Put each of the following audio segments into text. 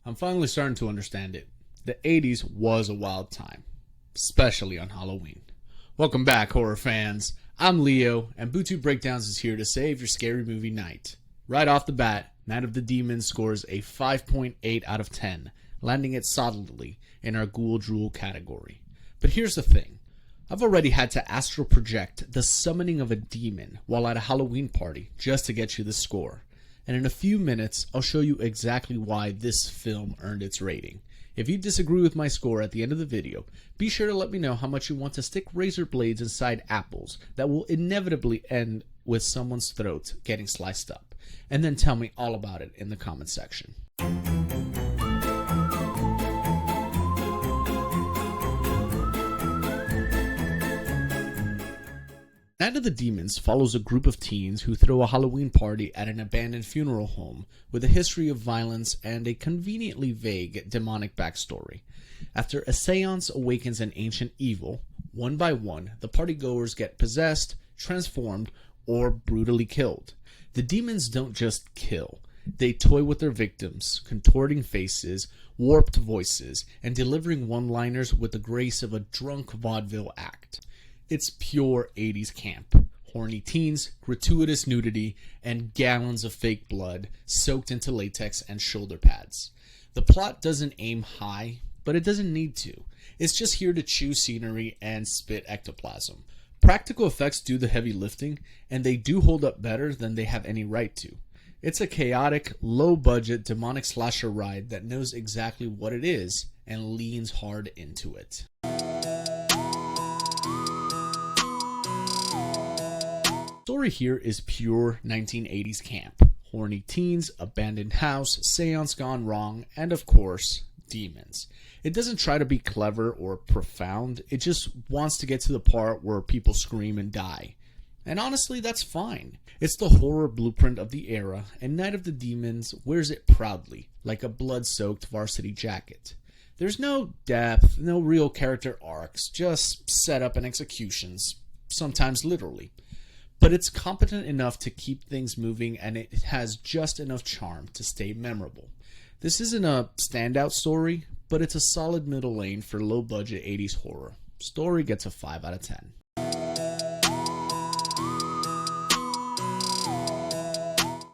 I'm finally starting to understand it. The 80s was a wild time, especially on Halloween. Welcome back, horror fans. I'm Leo, and Bootube Breakdowns is here to save your scary movie night. Right off the bat, Night of the Demons scores a 5.8 out of 10, landing it solidly in our Ghoul Drool category. But here's the thing. I've already had to astral project the summoning of a demon while at a Halloween party just to get you the score. And in a few minutes, I'll show you exactly why this film earned its rating. If you disagree with my score at the end of the video, be sure to let me know how much you want to stick razor blades inside apples that will inevitably end with someone's throat getting sliced up. And then tell me all about it in the comment section. Night of the Demons follows a group of teens who throw a Halloween party at an abandoned funeral home with a history of violence and a conveniently vague demonic backstory. After a seance awakens an ancient evil, one by one, the partygoers get possessed, transformed, or brutally killed. The demons don't just kill. They toy with their victims, contorting faces, warped voices, and delivering one-liners with the grace of a drunk vaudeville act. It's pure 80s camp. Horny teens, gratuitous nudity, and gallons of fake blood soaked into latex and shoulder pads. The plot doesn't aim high, but it doesn't need to. It's just here to chew scenery and spit ectoplasm. Practical effects do the heavy lifting, and they do hold up better than they have any right to. It's a chaotic, low-budget, demonic slasher ride that knows exactly what it is and leans hard into it. The story here is pure 1980s camp. Horny teens, abandoned house, seance gone wrong, and of course, demons. It doesn't try to be clever or profound, it just wants to get to the part where people scream and die. And honestly, that's fine. It's the horror blueprint of the era, and Night of the Demons wears it proudly, like a blood-soaked varsity jacket. There's no depth, no real character arcs, just setup and executions, sometimes literally. But it's competent enough to keep things moving, and it has just enough charm to stay memorable. This isn't a standout story, but it's a solid middle lane for low-budget 80s horror. Story gets a 5 out of 10.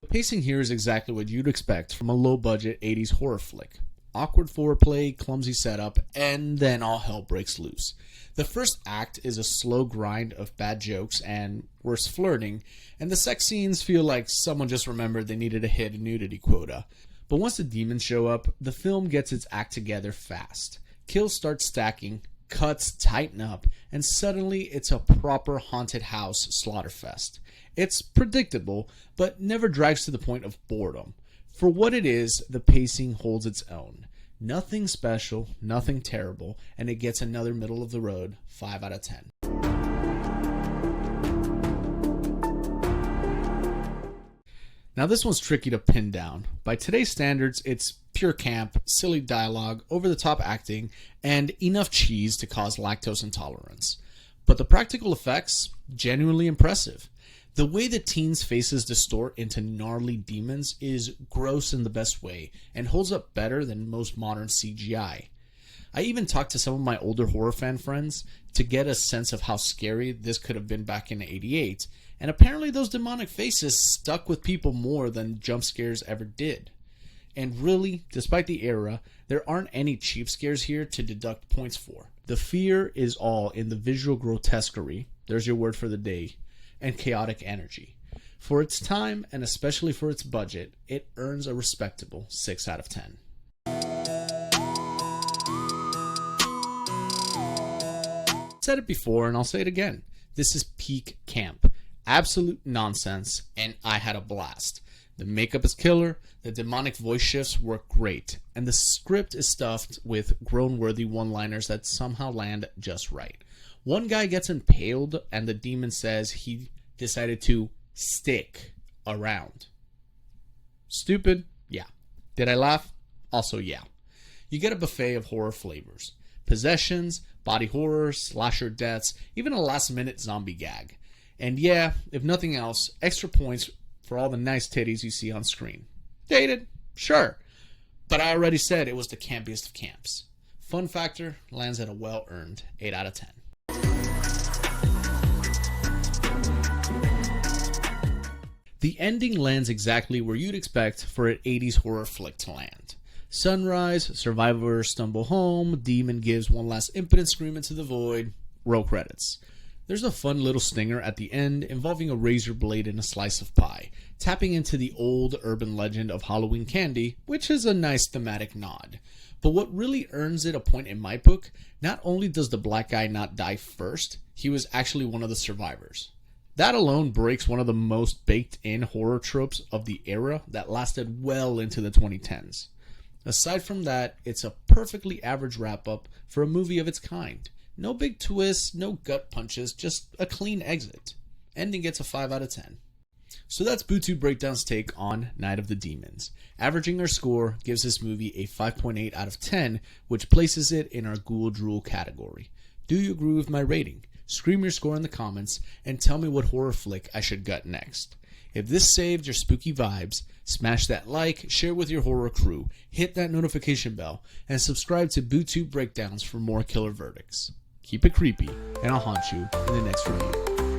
The pacing here is exactly what you'd expect from a low-budget 80s horror flick. Awkward foreplay, clumsy setup, and then all hell breaks loose. The first act is a slow grind of bad jokes and worse flirting, and the sex scenes feel like someone just remembered they needed to hit a nudity quota. But once the demons show up, the film gets its act together fast. Kills start stacking, cuts tighten up, and suddenly it's a proper haunted house slaughterfest. It's predictable, but never drags to the point of boredom. For what it is, the pacing holds its own. Nothing special, nothing terrible, and it gets another middle of the road 5 out of 10. Now this one's tricky to pin down. By today's standards, it's pure camp, silly dialogue, over-the-top acting, and enough cheese to cause lactose intolerance. But the practical effects, genuinely impressive. The way the teens' faces distort into gnarly demons is gross in the best way and holds up better than most modern CGI. I even talked to some of my older horror fan friends to get a sense of how scary this could have been back in '88, and apparently those demonic faces stuck with people more than jump scares ever did. And really, despite the era, there aren't any cheap scares here to deduct points for. The fear is all in the visual grotesquerie, there's your word for the day, and chaotic energy. For its time, and especially for its budget, it earns a respectable 6 out of 10. I said it before and I'll say it again. This is peak camp. Absolute nonsense, and I had a blast. The makeup is killer, the demonic voice shifts work great, and the script is stuffed with groan-worthy one-liners that somehow land just right. One guy gets impaled, and the demon says he decided to stick around. Stupid? Yeah. Did I laugh? Also, yeah. You get a buffet of horror flavors. Possessions, body horror, slasher deaths, even a last-minute zombie gag. And yeah, if nothing else, extra points for all the nice titties you see on screen. Dated? Sure. But I already said it was the campiest of camps. Fun factor lands at a well-earned 8 out of 10. The ending lands exactly where you'd expect for an 80s horror flick to land. Sunrise, survivors stumble home, demon gives one last impotent scream into the void, roll credits. There's a fun little stinger at the end involving a razor blade and a slice of pie, tapping into the old urban legend of Halloween candy, which is a nice thematic nod. But what really earns it a point in my book, not only does the black guy not die first, he was actually one of the survivors. That alone breaks one of the most baked-in horror tropes of the era that lasted well into the 2010s. Aside from that, it's a perfectly average wrap-up for a movie of its kind. No big twists, no gut punches, just a clean exit. Ending gets a 5 out of 10. So that's Bootube Breakdowns' take on Night of the Demons. Averaging our score gives this movie a 5.8 out of 10, which places it in our Ghoul Drool category. Do you agree with my rating? Scream your score in the comments and tell me what horror flick I should gut next. If this saved your spooky vibes, smash that like, share with your horror crew, hit that notification bell, and subscribe to Bootube Breakdowns for more killer verdicts. Keep it creepy, and I'll haunt you in the next review.